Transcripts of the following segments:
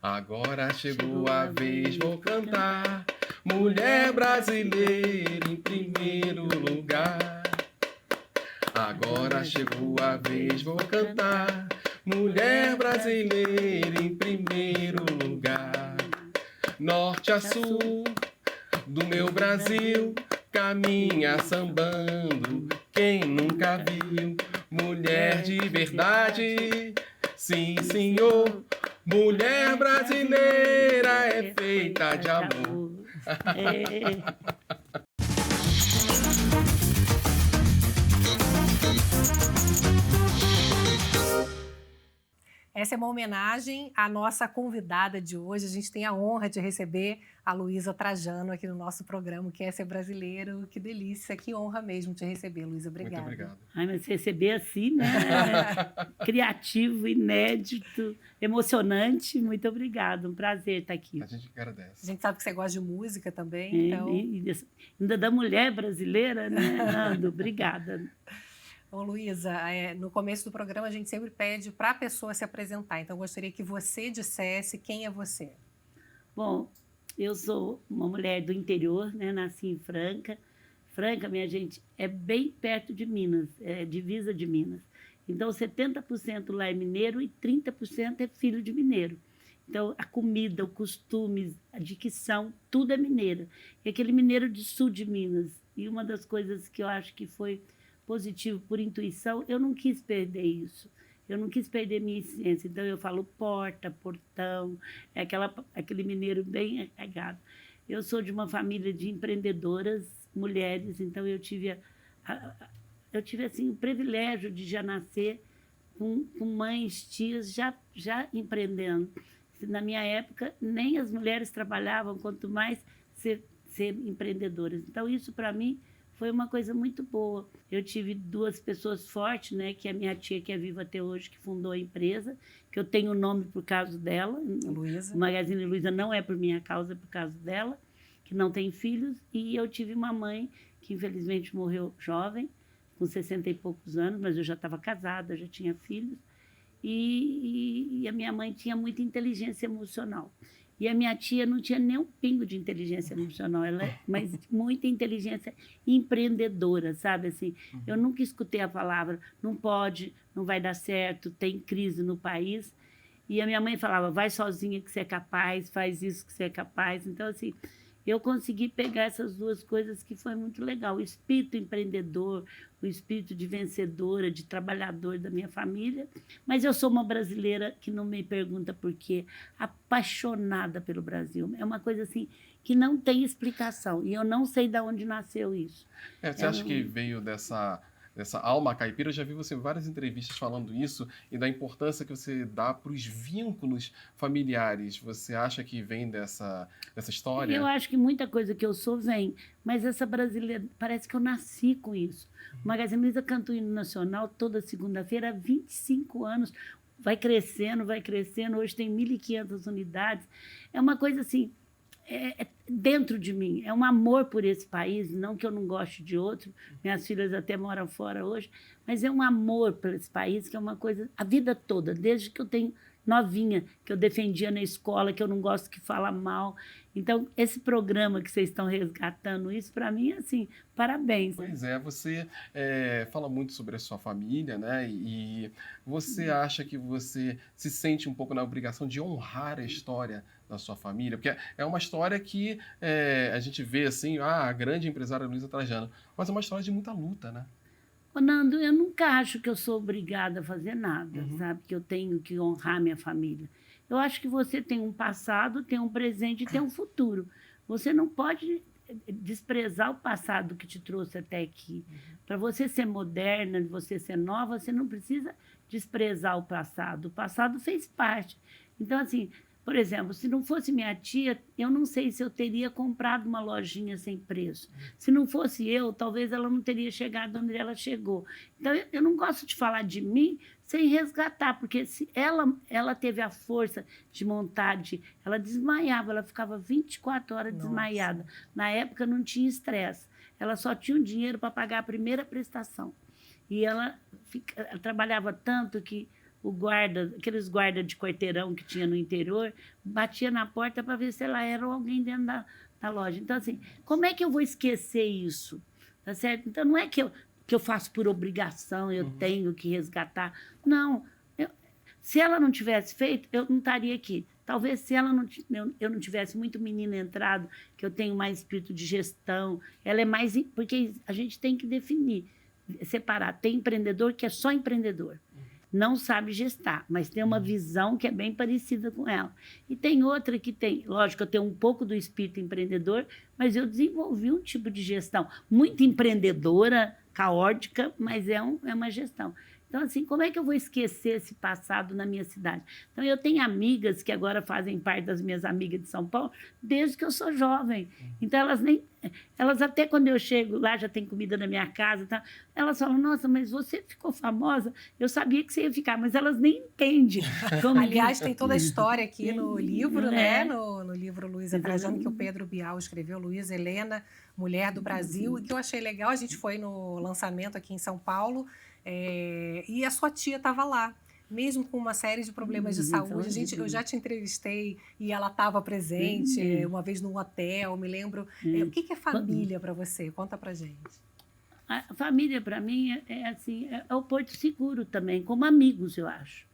Agora chegou a vez, vou cantar. Mulher brasileira em primeiro lugar. Agora chegou a vez, vou cantar. Mulher brasileira em primeiro lugar. Norte a sul do meu Brasil, caminha sambando. Quem nunca viu mulher de verdade? Sim, senhor. Mulher brasileira é feita de amor. Essa é uma homenagem à nossa convidada de hoje. A gente tem a honra de receber a Luísa Trajano aqui no nosso programa, que é Ser Brasileiro. Que delícia, que honra mesmo te receber, Luísa. Obrigada. Muito obrigado. Ai, mas receber assim, né? Criativo, inédito, emocionante. Muito obrigada, um prazer estar aqui. A gente agradece. A gente sabe que você gosta de música também, então... Ainda da mulher brasileira, né, Nando? Obrigada. Ô, Luísa, no começo do programa a gente sempre pede para a pessoa se apresentar, então eu gostaria que você dissesse quem é você. Bom, eu sou uma mulher do interior, né? Nasci em Franca. Franca, minha gente, é bem perto de Minas, é divisa de Minas. Então, 70% lá é mineiro e 30% é filho de mineiro. Então, a comida, o costume, a dicção, tudo é mineiro. E aquele mineiro de sul de Minas. E uma das coisas que eu acho que foi positivo por intuição, eu não quis perder isso. Eu não quis perder minha essência. Então, eu falo porta, portão, aquele mineiro bem regado. Eu sou de uma família de empreendedoras, mulheres, então eu tive assim, o privilégio de já nascer com mães, tias, já empreendendo. Na minha época, nem as mulheres trabalhavam, quanto mais ser empreendedoras. Então, isso, para mim, foi uma coisa muito boa. Eu tive duas pessoas fortes, né, que é a minha tia, que é viva até hoje, que fundou a empresa, que eu tenho o nome por causa dela. Luísa. O Magazine Luiza não é por minha causa, é por causa dela, que não tem filhos. E eu tive uma mãe que, infelizmente, morreu jovem, com 60 e poucos anos, mas eu já estava casada, já tinha filhos. E a minha mãe tinha muita inteligência emocional. E a minha tia não tinha nem um pingo de inteligência emocional, mas muita inteligência empreendedora, sabe? Assim, eu nunca escutei a palavra, não pode, não vai dar certo, tem crise no país. E a minha mãe falava, vai sozinha que você é capaz, faz isso que você é capaz. Então, assim, eu consegui pegar essas duas coisas que foi muito legal. O espírito empreendedor, o espírito de vencedora, de trabalhador da minha família. Mas eu sou uma brasileira que não me pergunta por quê, apaixonada pelo Brasil. É uma coisa assim que não tem explicação. E eu não sei de onde nasceu isso. Você acha que veio dessa alma caipira? Eu já vi você em várias entrevistas falando isso e da importância que você dá para os vínculos familiares. Você acha que vem dessa história? Eu acho que muita coisa que eu sou vem, mas essa brasileira, parece que eu nasci com isso. O Magazine Luiza canta o hino nacional toda segunda-feira há 25 anos. Vai crescendo, hoje tem 1.500 unidades. É uma coisa assim, dentro de mim, é um amor por esse país, não que eu não goste de outro, minhas filhas até moram fora hoje, mas é um amor por esse país, que é uma coisa, a vida toda, desde que eu tenho novinha, que eu defendia na escola, que eu não gosto que fala mal. Então, esse programa que vocês estão resgatando, isso para mim, assim, parabéns. Pois é, você fala muito sobre a sua família, né? E você acha que você se sente um pouco na obrigação de honrar a história da sua família? Porque é uma história que a gente vê assim, a grande empresária Luísa Trajano, mas é uma história de muita luta, né? Ô, Nando, eu nunca acho que eu sou obrigada a fazer nada, sabe? Que eu tenho que honrar minha família. Eu acho que você tem um passado, tem um presente e tem um futuro. Você não pode desprezar o passado que te trouxe até aqui. Para você ser moderna, você ser nova, você não precisa desprezar o passado. O passado fez parte. Então, assim, por exemplo, se não fosse minha tia, eu não sei se eu teria comprado uma lojinha sem preço. Se não fosse eu, talvez ela não teria chegado onde ela chegou. Então, eu não gosto de falar de mim sem resgatar, porque se ela teve a força de montar, ela desmaiava, ela ficava 24 horas desmaiada. Na época não tinha estresse, ela só tinha o dinheiro para pagar a primeira prestação. E ela trabalhava tanto que o guarda, aqueles guardas de quarteirão que tinha no interior, batia na porta para ver se ela era alguém dentro da loja. Então, assim, como é que eu vou esquecer isso? Tá certo? Então, não é que eu faço por obrigação, eu tenho que resgatar. Não. Se ela não tivesse feito, eu não estaria aqui. Talvez se eu não tivesse muito menina entrado, que eu tenho mais espírito de gestão, ela é mais... Porque a gente tem que definir, separar. Tem empreendedor que é só empreendedor, não sabe gestar, mas tem uma visão que é bem parecida com ela. E tem outra que tem... Lógico, eu tenho um pouco do espírito empreendedor, mas eu desenvolvi um tipo de gestão muito empreendedora, caótica, mas é uma gestão. Então, assim, como é que eu vou esquecer esse passado na minha cidade? Então, eu tenho amigas que agora fazem parte das minhas amigas de São Paulo desde que eu sou jovem. Então, elas até quando eu chego lá, já tem comida na minha casa, tá? Elas falam, nossa, mas você ficou famosa? Eu sabia que você ia ficar, mas elas nem entendem. Aliás, tem toda a história aqui no livro, né? No livro Luísa Trajano, que o Pedro Bial escreveu, Luísa Helena, Mulher do Brasil, e que eu achei legal, a gente foi no lançamento aqui em São Paulo, e a sua tia estava lá, mesmo com uma série de problemas de saúde. Eu já te entrevistei e ela estava presente uma vez num hotel, me lembro. O que é família para você? Conta pra gente. A família, para mim, assim, é o porto seguro também, como amigos, eu acho.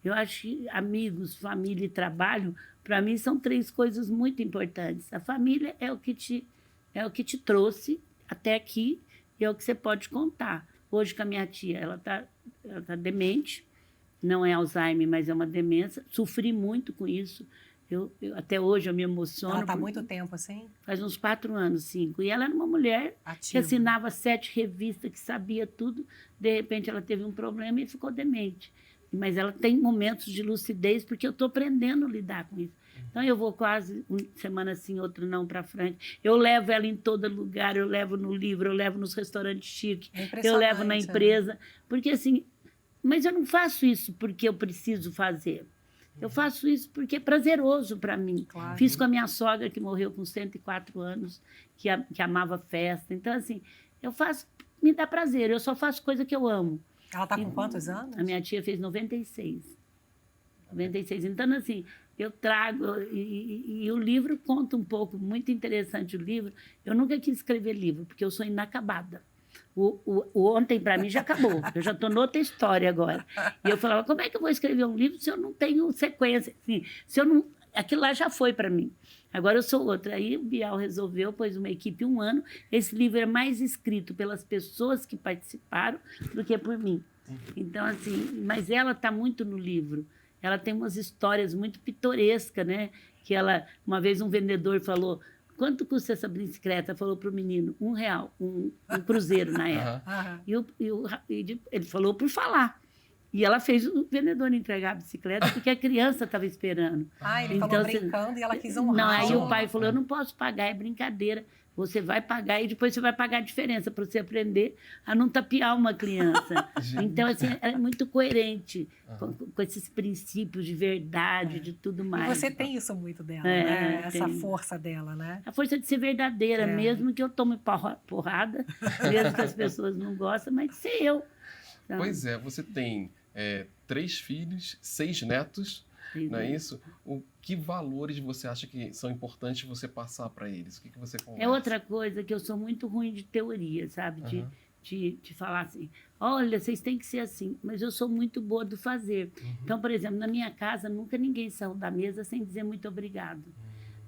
Eu acho que amigos, família e trabalho, para mim, são 3 coisas muito importantes. A família é o que te trouxe até aqui e é o que você pode contar. Hoje, com a minha tia, ela tá demente, não é Alzheimer, mas é uma demência. Sofri muito com isso. Até hoje eu me emociono. Ela está há muito tempo assim? Faz uns 4 anos, 5. E ela era uma mulher ativa, que assinava 7 revistas, que sabia tudo. De repente, ela teve um problema e ficou demente. Mas ela tem momentos de lucidez, porque eu estou aprendendo a lidar com isso. Então, eu vou quase uma semana sim, outra não para frente. Eu levo ela em todo lugar, eu levo no livro, eu levo nos restaurantes chiques, eu levo na empresa. Porque assim, mas eu não faço isso porque eu preciso fazer. Eu faço isso porque é prazeroso para mim. Claro. Fiz com a minha sogra, que morreu com 104 anos, que amava festa. Então, assim, eu faço, me dá prazer, eu só faço coisa que eu amo. Ela está com quantos anos? A minha tia fez 96. 96. Então, assim, eu trago... E o livro conta um pouco, muito interessante o livro. Eu nunca quis escrever livro, porque eu sou inacabada. O ontem, para mim, já acabou. Eu já estou noutra história agora. E eu falava, como é que eu vou escrever um livro se eu não tenho sequência? Assim, se eu não... Aquilo lá já foi para mim. Agora eu sou outra. Aí o Bial resolveu, pôs uma equipe 1 ano. Esse livro é mais escrito pelas pessoas que participaram do que por mim. Então, assim, mas ela está muito no livro. Ela tem umas histórias muito pitorescas, né? Que ela, uma vez um vendedor falou, quanto custa essa bicicleta? Falou para o menino, R$1, um cruzeiro na época. E ele falou por falar. E ela fez o vendedor entregar a bicicleta porque a criança estava esperando. Ele falou brincando e ela quis honrar. Não, aí o pai falou, eu não posso pagar, é brincadeira. Você vai pagar e depois você vai pagar a diferença para você aprender a não tapear uma criança. Então, assim, ela é muito coerente com esses princípios de verdade, de tudo mais. E você tem isso muito dela, né? Essa força dela, né? A força de ser verdadeira, mesmo que eu tome porrada, mesmo que as pessoas não gostem, mas de ser eu. Então, pois é, você tem 3 filhos, 6 netos, não é isso? Que valores você acha que são importantes você passar para eles? O que você conversa? É outra coisa que eu sou muito ruim de teoria, sabe? De falar assim, olha, vocês têm que ser assim. Mas eu sou muito boa do fazer. Então, por exemplo, na minha casa, nunca ninguém saiu da mesa sem dizer muito obrigado.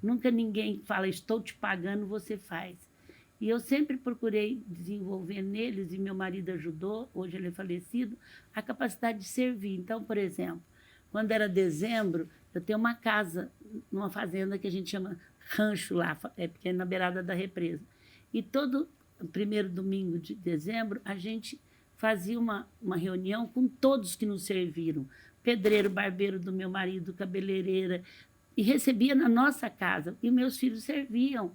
Nunca ninguém fala, estou te pagando, você faz. E eu sempre procurei desenvolver neles, e meu marido ajudou, hoje ele é falecido, a capacidade de servir. Então, por exemplo, quando era dezembro, eu tenho uma casa numa fazenda que a gente chama rancho lá, porque é na beirada da represa. E todo primeiro domingo de dezembro, a gente fazia uma reunião com todos que nos serviram. Pedreiro, barbeiro do meu marido, cabeleireira, e recebia na nossa casa. E meus filhos serviam.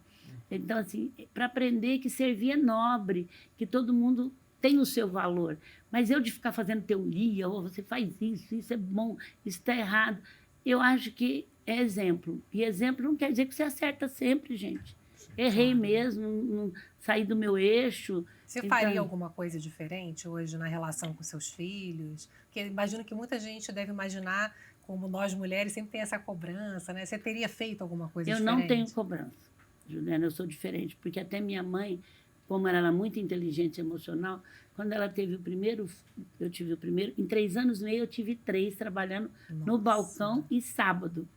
Então, assim, para aprender que servir é nobre, que todo mundo tem o seu valor. Mas eu de ficar fazendo teoria, ou você faz isso é bom, isso está errado, eu acho que é exemplo. E exemplo não quer dizer que você acerta sempre, gente. Errei mesmo, não saí do meu eixo, Você faria alguma coisa diferente hoje na relação com seus filhos? Porque imagino que muita gente deve imaginar, como nós mulheres sempre tem essa cobrança, né? Você teria feito alguma coisa Eu diferente? não tenho cobrança, Juliana, eu sou diferente, porque até minha mãe, como ela era muito inteligente e emocional, quando ela teve eu tive o primeiro, em 3 anos e meio eu tive 3 trabalhando no Nossa. balcão e sábado.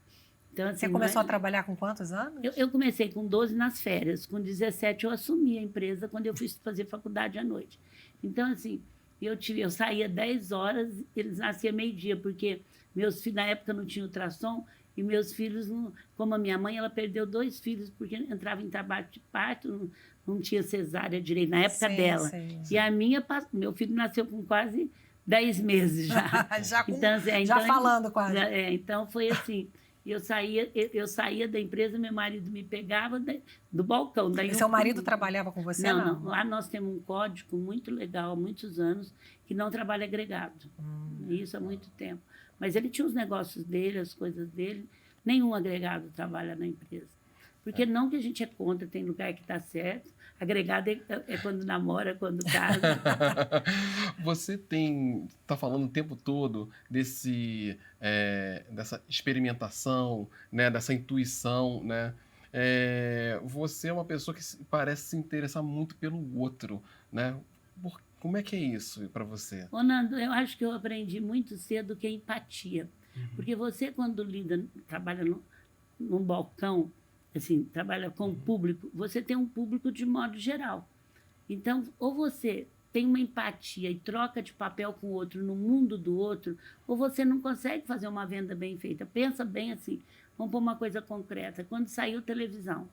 Então, assim, Você começou a trabalhar com quantos anos? Eu comecei com 12 nas férias, com 17 eu assumi a empresa quando eu fui fazer faculdade à noite. Então, assim, eu saía 10 horas, eles nasciam meio-dia, porque meus filhos, na época não tinha ultrassom, e meus filhos, como a minha mãe, ela perdeu 2 filhos, porque entrava em trabalho de parto, não tinha cesárea direito, na época dela. Sim. E meu filho nasceu com quase 10 meses já. Já falando quase. Então, foi assim... Eu saía da empresa, meu marido me pegava do balcão. Daí E seu marido trabalhava com você? Não. Lá nós temos um código muito legal há muitos anos que não trabalha agregado. Isso há muito tempo. Mas ele tinha os negócios dele, as coisas dele. Nenhum agregado trabalha na empresa. Porque não que a gente é contra, tem lugar que está certo. Agregado é quando namora, quando casa. Você está falando o tempo todo dessa experimentação, né, dessa intuição, né? Você é uma pessoa que parece se interessar muito pelo outro, né? Como é que é isso para você? Ô, Nando, eu acho que eu aprendi muito cedo que é empatia. Porque você, quando trabalha num balcão, assim, trabalha com o público, você tem um público de modo geral. Então, ou você tem uma empatia e troca de papel com o outro no mundo do outro, ou você não consegue fazer uma venda bem feita. Pensa bem assim, vamos pôr uma coisa concreta. Quando saiu televisão,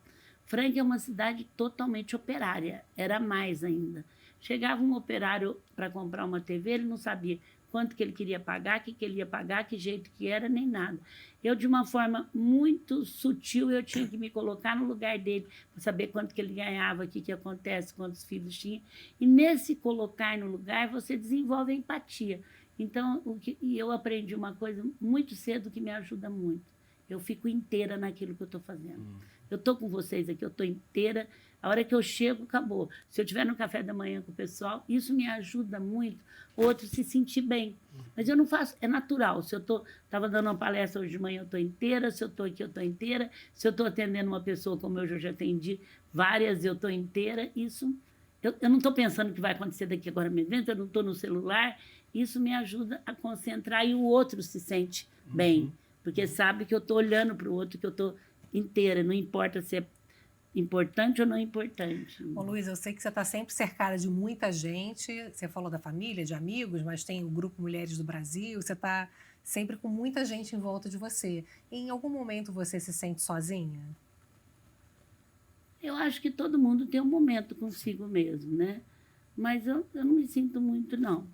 Franca é uma cidade totalmente operária, era mais ainda. Chegava um operário para comprar uma TV, ele não sabia quanto que ele queria pagar, que ele ia pagar, que jeito que era, nem nada. Eu, de uma forma muito sutil, eu tinha que me colocar no lugar dele para saber quanto que ele ganhava, o que acontece, quantos filhos tinha. E nesse colocar no lugar, você desenvolve a empatia. Então, eu aprendi uma coisa muito cedo que me ajuda muito. Eu fico inteira naquilo que eu estou fazendo. Eu estou com vocês aqui, eu estou inteira. A hora que eu chego, acabou. Se eu estiver no café da manhã com o pessoal, isso me ajuda muito o outro se sentir bem. Mas eu não faço, é natural. Se eu estava dando uma palestra hoje de manhã, eu estou inteira. Se eu estou aqui, eu estou inteira. Se eu estou atendendo uma pessoa, como eu já atendi várias, eu estou inteira. Isso, eu não estou pensando que vai acontecer daqui agora mesmo, eu não estou no celular. Isso me ajuda a concentrar e o outro se sente bem. Porque sabe que eu estou olhando para o outro, que eu estou inteira, não importa se é importante ou não importante. Ô, Luiz, eu sei que você está sempre cercada de muita gente, você falou da família, de amigos, mas tem o Grupo Mulheres do Brasil, você está sempre com muita gente em volta de você. Em algum momento você se sente sozinha? Eu acho que todo mundo tem um momento consigo mesmo, né? Mas eu não me sinto muito, não,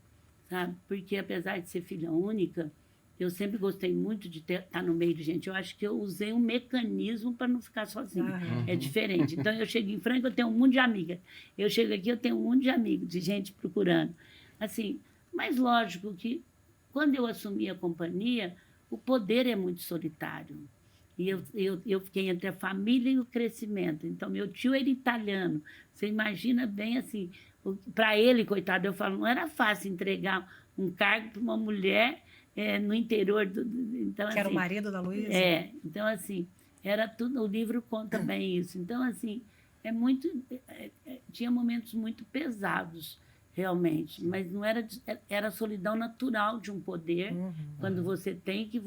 sabe? Porque apesar de ser filha única, eu sempre gostei muito de estar no meio de gente. Eu acho que eu usei um mecanismo para não ficar sozinha. É diferente. Então, eu chego em Franca, eu tenho um monte de amiga. Eu chego aqui, eu tenho um monte de amigos, de gente procurando. Assim, mas lógico que, quando eu assumi a companhia, o poder é muito solitário. E eu fiquei entre a família e o crescimento. Então, meu tio era italiano. Você imagina bem assim, para ele, coitado, eu falo, não era fácil entregar um cargo para uma mulher no interior então, que era o marido da Luísa? Então assim, era tudo, o livro conta bem isso. Então assim, tinha momentos muito pesados, realmente, mas não era a solidão natural de um poder, quando você tem que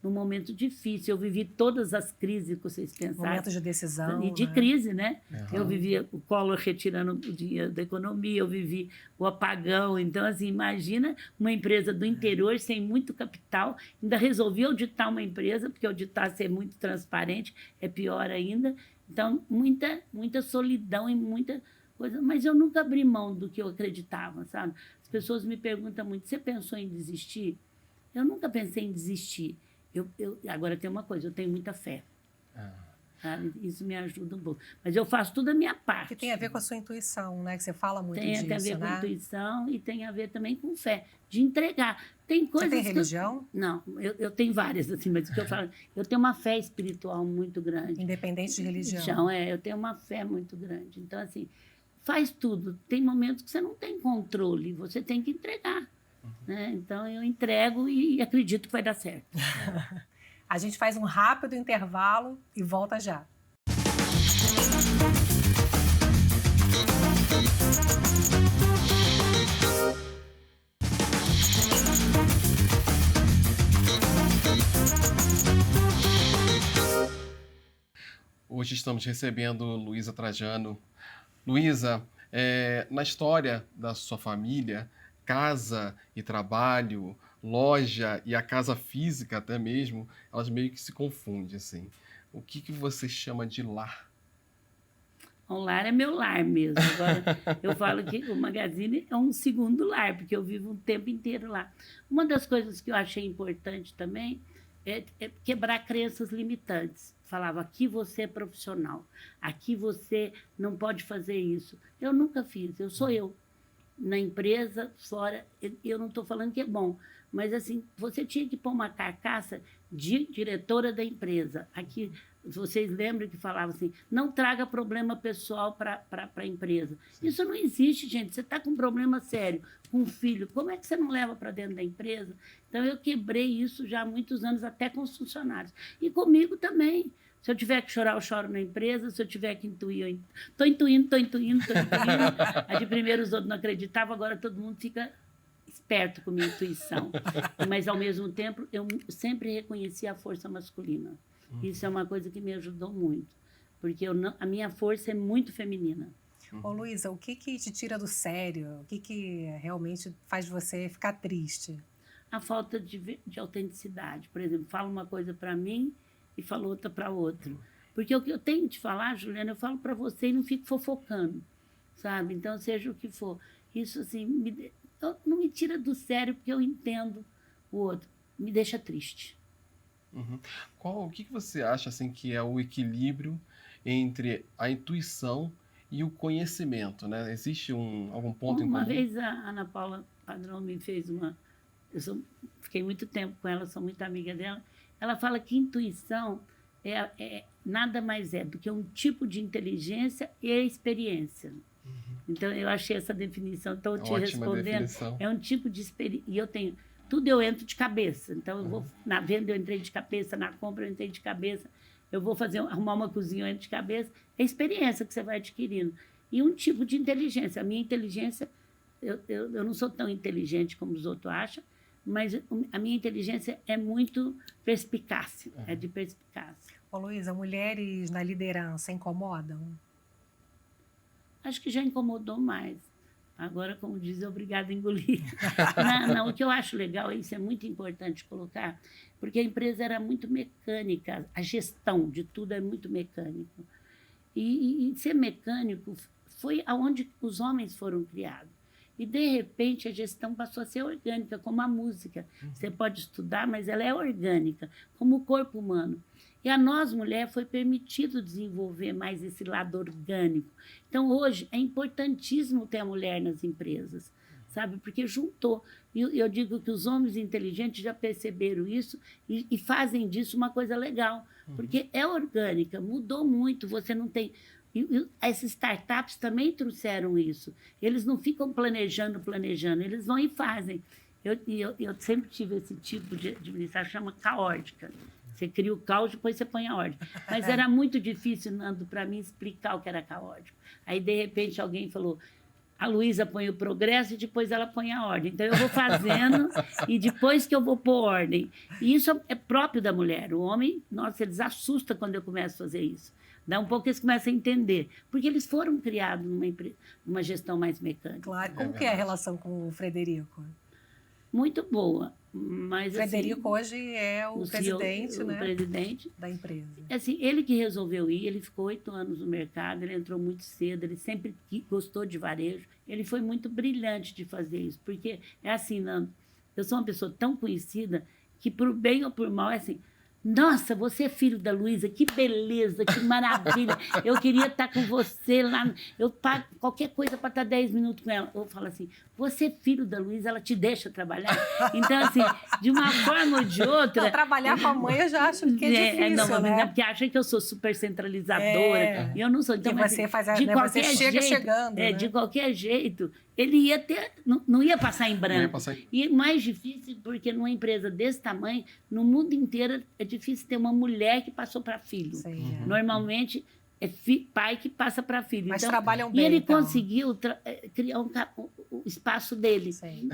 num momento difícil, eu vivi todas as crises que vocês pensaram. Momentos de decisão. E de crise, né? Eu vivi o Collor retirando o dinheiro da economia, eu vivi o apagão. Então, assim, imagina uma empresa do interior sem muito capital, ainda resolvi auditar uma empresa, porque auditar ser muito transparente é pior ainda. Então, muita solidão e muita coisa, mas eu nunca abri mão do que eu acreditava, sabe? As pessoas me perguntam muito, você pensou em desistir? Eu nunca pensei em desistir. Agora tem uma coisa, eu tenho muita fé. Sabe? Isso me ajuda um pouco. Mas eu faço tudo a minha parte. Que tem a ver com a sua intuição, né? Que você fala muito disso, Tem a ver né? com intuição e tem a ver também com fé, de entregar. Tem coisas. Você tem religião? Não, eu tenho várias, assim, mas o que eu falo, eu tenho uma fé espiritual muito grande. Independente de religião. Eu tenho uma fé muito grande. Então, assim, faz tudo. Tem momentos que você não tem controle, você tem que entregar. Né? Então, eu entrego e acredito que vai dar certo. A gente faz um rápido intervalo e volta já. Hoje estamos recebendo Luísa Trajano. Luísa, na história da sua família, casa e trabalho, loja e a casa física até mesmo, elas meio que se confundem, assim. O que você chama de lar? O lar é meu lar mesmo. Agora, eu falo que o Magazine é um segundo lar, porque eu vivo o tempo inteiro lá. Uma das coisas que eu achei importante também é quebrar crenças limitantes. Falava, aqui você é profissional, aqui você não pode fazer isso. Eu nunca fiz, eu sou eu. Na empresa, fora, eu não estou falando que é bom, mas assim, você tinha que pôr uma carcaça de diretora da empresa. Aqui, vocês lembram que falava assim, não traga problema pessoal para a empresa. Sim. Isso não existe, gente. Você está com um problema sério com um filho, como é que você não leva para dentro da empresa? Então, eu quebrei isso já há muitos anos, até com os funcionários. E comigo também. Se eu tiver que chorar, eu choro na empresa. Se eu tiver que intuir, eu estou intuindo. A de primeiro os outros não acreditavam, agora todo mundo fica esperto com minha intuição. Mas, ao mesmo tempo, eu sempre reconheci a força masculina. Isso é uma coisa que me ajudou muito, porque a minha força é muito feminina. Ô, Luísa, o que te tira do sério? O que realmente faz você ficar triste? A falta de autenticidade. Por exemplo, fala uma coisa para mim e fala outra para outro. Porque o que eu tenho de falar, Juliana, eu falo para você e não fico fofocando, sabe? Então, seja o que for. Isso, assim, não me tira do sério, porque eu entendo o outro. Me deixa triste. Uhum. O que você acha assim, que é o equilíbrio entre a intuição e o conhecimento, né? Existe algum ponto em comum? Uma vez a Ana Paula Padrão me fez uma... fiquei muito tempo com ela, sou muito amiga dela. Ela fala que intuição nada mais é do que um tipo de inteligência e experiência. Então, eu achei essa definição, então eu te respondendo, definição. É um tipo de experiência, e eu tenho, tudo eu entro de cabeça, então eu vou, na venda eu entrei de cabeça, na compra eu entrei de cabeça, eu vou arrumar uma cozinha, eu entro de cabeça, é a experiência que você vai adquirindo. E um tipo de inteligência, a minha inteligência, eu não sou tão inteligente como os outros acham, mas a minha inteligência é muito perspicácia, é de perspicácia. Ô, Luísa, mulheres na liderança incomodam? Acho que já incomodou mais. Agora, como diz, é obrigada a engolir. Não, o que eu acho legal, isso é muito importante colocar, porque a empresa era muito mecânica, a gestão de tudo é muito mecânico. E ser mecânico foi aonde os homens foram criados. E, de repente, a gestão passou a ser orgânica, como a música. Você pode estudar, mas ela é orgânica, como o corpo humano. E a nós, mulher, foi permitido desenvolver mais esse lado orgânico. Então, hoje, é importantíssimo ter a mulher nas empresas, sabe? Porque juntou. E eu digo que os homens inteligentes já perceberam isso e fazem disso uma coisa legal. Porque é orgânica, mudou muito. Você não tem... E essas startups também trouxeram isso. Eles não ficam planejando, eles vão e fazem. Eu sempre tive esse tipo de administração, chama caótica. Você cria o caos, depois você põe a ordem. Mas era muito difícil, Nando, para mim explicar o que era caótico. Aí, de repente, alguém falou, a Luísa põe o progresso e depois ela põe a ordem. Então, eu vou fazendo e depois que eu vou pôr ordem. E isso é próprio da mulher. O homem, nossa, eles assustam quando eu começo a fazer isso. Dá um pouco que eles começam a entender. Porque eles foram criados numa gestão mais mecânica. Claro. Como que é a relação com o Frederico? Muito boa. Mas, Frederico assim, hoje é o presidente, CEO, né, o presidente da empresa. Assim, ele que resolveu ir, ele ficou 8 anos no mercado, ele entrou muito cedo, ele sempre gostou de varejo. Ele foi muito brilhante de fazer isso. Porque é assim, Nando, eu sou uma pessoa tão conhecida que, por bem ou por mal, é assim... nossa, você é filho da Luísa, que beleza, que maravilha. Eu queria estar com você lá. Eu pago qualquer coisa para estar 10 minutos com ela. Eu falo assim, você é filho da Luísa, ela te deixa trabalhar. Então, assim, de uma forma ou de outra... Não, trabalhar com a mãe eu já acho que é difícil, não, né? Porque acha que eu sou super centralizadora. E eu não sou. Então, que mas, você faz, de né, qualquer você chega jeito, chegando, né? de qualquer jeito, ele ia ter... Não ia passar em branco. E mais difícil, porque numa empresa desse tamanho, no mundo inteiro, é difícil ter uma mulher que passou para filho. Sim, Normalmente, é pai que passa para filho. Mas então, trabalham bem, E ele então. conseguiu criar o espaço dele. Sim.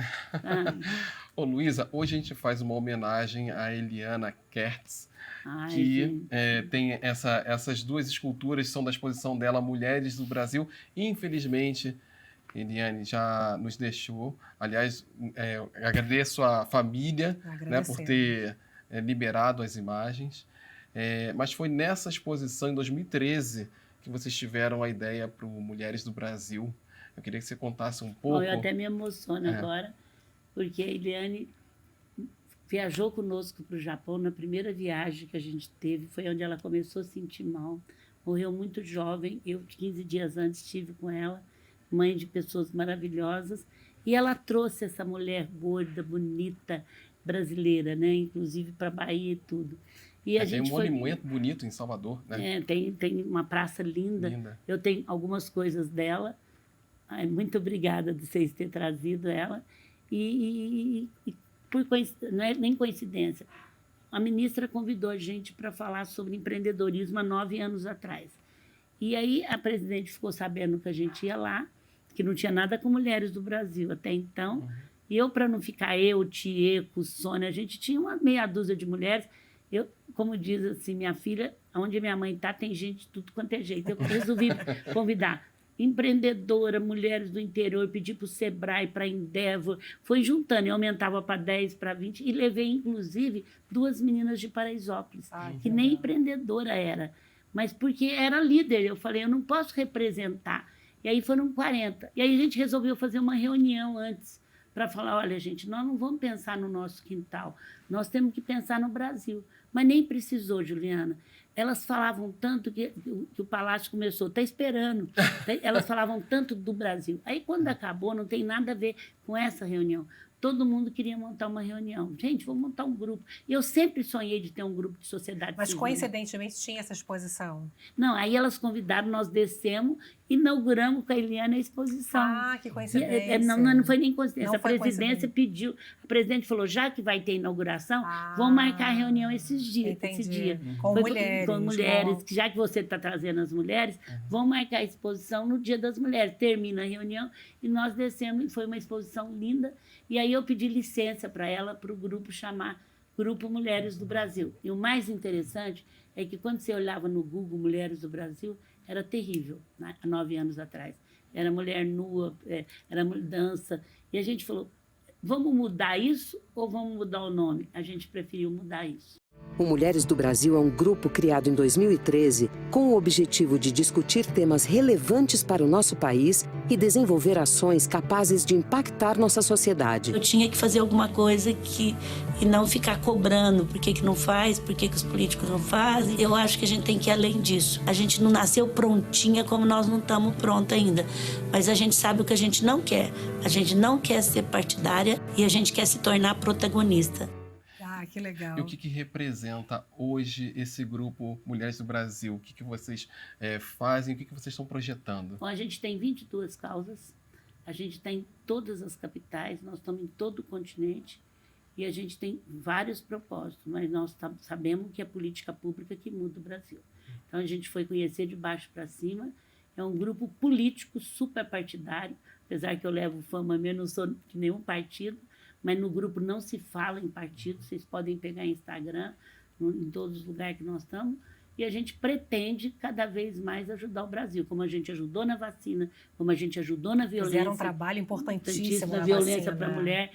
Ô, Luísa, hoje a gente faz uma homenagem à Eliana Kertz, Ai, que tem essas duas esculturas, são da exposição dela, Mulheres do Brasil. Infelizmente, Eliane já nos deixou. Aliás, agradeço à família, né, por ter liberado as imagens. Mas foi nessa exposição, em 2013, que vocês tiveram a ideia para o Mulheres do Brasil. Eu queria que você contasse um pouco. Eu até me emociono agora, porque a Eliane viajou conosco para o Japão na primeira viagem que a gente teve. Foi onde ela começou a sentir mal. Morreu muito jovem. Eu, 15 dias antes, estive com ela, mãe de pessoas maravilhosas. E ela trouxe essa mulher gorda, bonita, brasileira, né? Inclusive para a Bahia e tudo. E a gente tem um monumento bonito em Salvador, né? Tem uma praça linda. Eu tenho algumas coisas dela. Muito obrigada de vocês terem trazido ela. E não é nem coincidência, a ministra convidou a gente para falar sobre empreendedorismo há 9 anos atrás. E aí a presidente ficou sabendo que a gente ia lá, que não tinha nada com Mulheres do Brasil até então. E eu, para não ficar Tieco, Sônia, a gente tinha uma meia dúzia de mulheres. Eu, como diz assim, minha filha, onde minha mãe está, tem gente de tudo quanto é jeito. Eu resolvi convidar empreendedora, mulheres do interior, pedi para o Sebrae, para a Endeavor, foi juntando, eu aumentava para 10, para 20, e levei, inclusive, 2 meninas de Paraisópolis, que nem empreendedora era, mas porque era líder. Eu falei, eu não posso representar. E aí foram 40. E aí a gente resolveu fazer uma reunião antes, para falar, olha, gente, nós não vamos pensar no nosso quintal, nós temos que pensar no Brasil. Mas nem precisou, Juliana. Elas falavam tanto que o Palácio começou, está esperando. Elas falavam tanto do Brasil. Aí, quando acabou, não tem nada a ver com essa reunião. Todo mundo queria montar uma reunião. Gente, vamos montar um grupo. E eu sempre sonhei de ter um grupo de sociedade Mas, civil. coincidentemente, tinha essa exposição. Não, aí elas convidaram, nós descemos, inauguramos com a Eliana a exposição. Ah, que coincidência. Não foi nem coincidência. Não foi a presidência pediu, a presidente falou, já que vai ter inauguração, vamos marcar a reunião esse dia. Com mulheres. Com mulheres, já que você está trazendo as mulheres, vamos marcar a exposição no Dia das Mulheres. Termina a reunião e nós descemos, e foi uma exposição linda. E aí eu pedi licença para ela, para o grupo chamar Grupo Mulheres do Brasil. E o mais interessante é que quando você olhava no Google Mulheres do Brasil, era terrível, né? Há 9 anos atrás. Era mulher nua, era dança. E a gente falou, vamos mudar isso ou vamos mudar o nome? A gente preferiu mudar isso. O Mulheres do Brasil é um grupo criado em 2013 com o objetivo de discutir temas relevantes para o nosso país e desenvolver ações capazes de impactar nossa sociedade. Eu tinha que fazer alguma coisa e não ficar cobrando por que não faz, por que os políticos não fazem. Eu acho que a gente tem que ir além disso. A gente não nasceu prontinha como nós não estamos prontos ainda. Mas a gente sabe o que a gente não quer. A gente não quer ser partidária e a gente quer se tornar protagonista. Que legal. E o que representa hoje esse grupo Mulheres do Brasil? O que vocês fazem? O que vocês estão projetando? Bom, a gente tem 22 causas, a gente está em todas as capitais, nós estamos em todo o continente e a gente tem vários propósitos, mas nós sabemos que é a política pública que muda o Brasil. Então, a gente foi conhecer de baixo para cima, é um grupo político super partidário, apesar que eu levo fama mesmo, não sou de nenhum partido, mas no grupo não se fala em partido, vocês podem pegar Instagram, em todos os lugares que nós estamos, e a gente pretende cada vez mais ajudar o Brasil, como a gente ajudou na vacina, como a gente ajudou na violência. Fizeram um trabalho importantíssimo na violência para a mulher.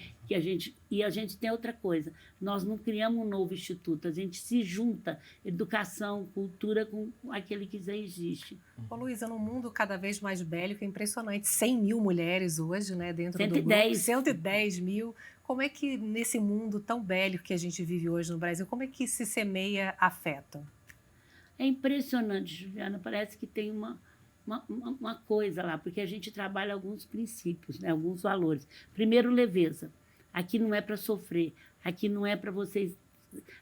E a gente tem outra coisa, nós não criamos um novo instituto, a gente se junta, educação, cultura, com aquele que já existe. Ô, Luísa, num mundo cada vez mais bélico, é impressionante, 100 mil mulheres hoje, né, dentro 110. do grupo, 110 mil. como é que nesse mundo tão bélico que a gente vive hoje no Brasil, como é que se semeia afeto? É impressionante, Juliana, parece que tem uma coisa lá, porque a gente trabalha alguns princípios, né, alguns valores. Primeiro, leveza. Aqui não é para sofrer, aqui não é para vocês...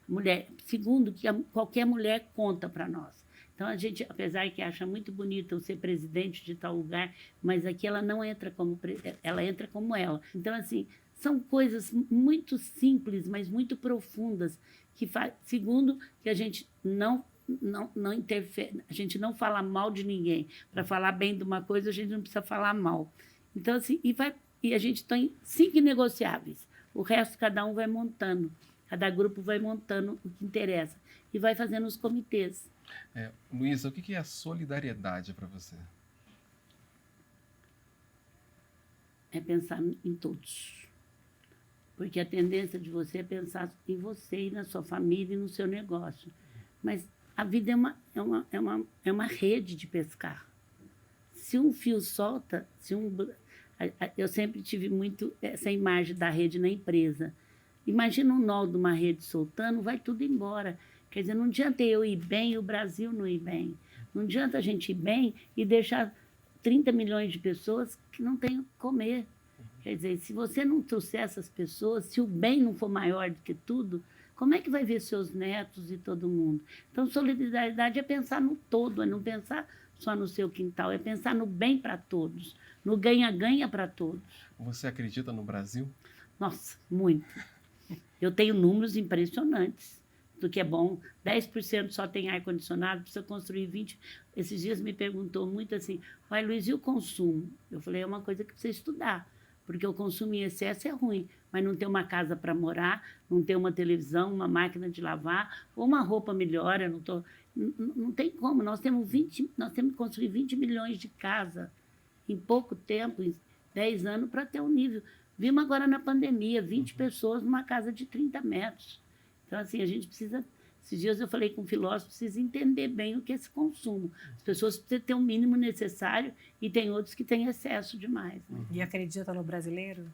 Mulher. Segundo, que qualquer mulher conta para nós. Então, a gente, apesar que acha muito bonito eu ser presidente de tal lugar, mas aqui ela não entra como... Ela entra como ela. Então, assim, são coisas muito simples, mas muito profundas, que segundo, que a gente não interfere, a gente não fala mal de ninguém. Para falar bem de uma coisa, a gente não precisa falar mal. Então, assim, e a gente tem 5 inegociáveis. O resto, cada um vai montando. Cada grupo vai montando o que interessa. E vai fazendo os comitês. Luísa, o que é a solidariedade para você? É pensar em todos. Porque a tendência de você é pensar em você e na sua família e no seu negócio. Mas a vida é uma rede de pescar. Se um fio solta, eu sempre tive muito essa imagem da rede na empresa. Imagina um nó de uma rede soltando, vai tudo embora. Quer dizer, não adianta eu ir bem e o Brasil não ir bem. Não adianta a gente ir bem e deixar 30 milhões de pessoas que não têm o que comer. Quer dizer, se você não trouxer essas pessoas, se o bem não for maior do que tudo, como é que vai ver seus netos e todo mundo? Então, solidariedade é pensar no todo, é não pensar só no seu quintal, é pensar no bem para todos, no ganha-ganha para todos. Você acredita no Brasil? Nossa, muito. Eu tenho números impressionantes do que é bom. 10% só tem ar-condicionado, precisa construir 20%. Esses dias me perguntou muito assim, vai, Luiz, e o consumo? Eu falei, é uma coisa que precisa estudar, porque o consumo em excesso é ruim, mas não ter uma casa para morar, não ter uma televisão, uma máquina de lavar, ou uma roupa melhor, não tem como. Nós temos que construir 20 milhões de casas em pouco tempo, em 10 anos, para ter um nível. Vimos agora na pandemia, 20 pessoas numa casa de 30 metros. Então, assim, a gente precisa... Esses dias eu falei com um filósofo, precisa entender bem o que é esse consumo. As pessoas precisam ter o mínimo necessário e tem outros que têm excesso demais. Né? E acredita no brasileiro?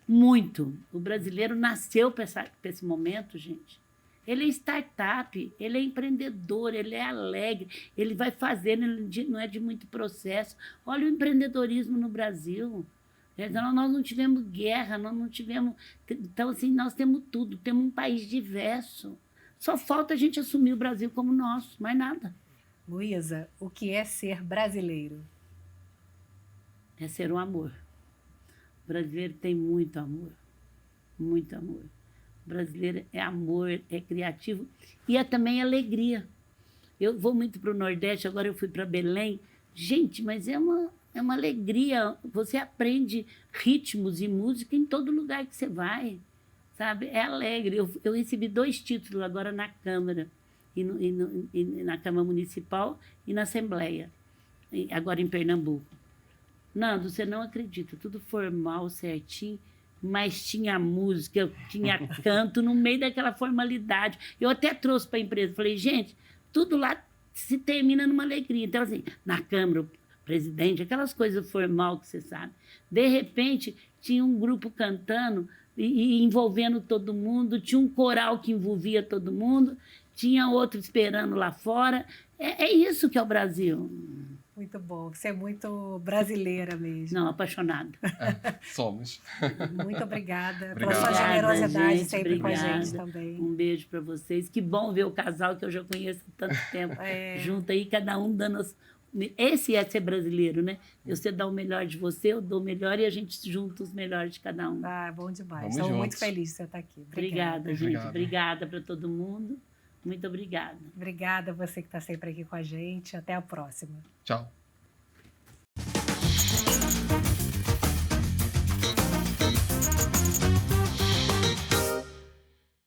Muito. O brasileiro nasceu para esse momento, gente. Ele é startup, ele é empreendedor, ele é alegre, ele vai fazendo, ele não é de muito processo. Olha o empreendedorismo no Brasil. Então, nós não tivemos guerra, nós não tivemos... Então, assim, nós temos tudo, temos um país diverso. Só falta a gente assumir o Brasil como nosso, mais nada. Luísa, o que é ser brasileiro? É ser um amor. O brasileiro tem muito amor, muito amor. O brasileiro é amor, é criativo e é também alegria. Eu vou muito para o Nordeste, agora eu fui para Belém. Gente, mas é uma alegria. Você aprende ritmos e música em todo lugar que você vai. Sabe? É alegre. Eu recebi 2 títulos agora na Câmara, na Câmara Municipal e na Assembleia, agora em Pernambuco. Nando, você não acredita, tudo formal, certinho, mas tinha música, tinha canto no meio daquela formalidade. Eu até trouxe para a empresa, falei, gente, tudo lá se termina numa alegria. Então, assim, na Câmara, o presidente, aquelas coisas formal que você sabe. De repente, tinha um grupo cantando e envolvendo todo mundo, tinha um coral que envolvia todo mundo, tinha outro esperando lá fora. É isso que é o Brasil. Muito bom, você é muito brasileira mesmo. Não, apaixonada. Somos. Muito obrigada pela Obrigado. sua generosidade Gente, sempre obrigada. com a gente também. Um beijo para vocês. Que bom ver o casal que eu já conheço há tanto tempo. Junto aí, cada um dando... Esse é ser brasileiro, né? Você dá o melhor de você, eu dou o melhor e a gente junta os melhores de cada um. Ah, bom demais. Vamos Estou muito juntos. feliz de você estar aqui. Obrigada, gente. Obrigado. Obrigada para todo mundo. Muito obrigada. Obrigada a você que está sempre aqui com a gente. Até a próxima. Tchau.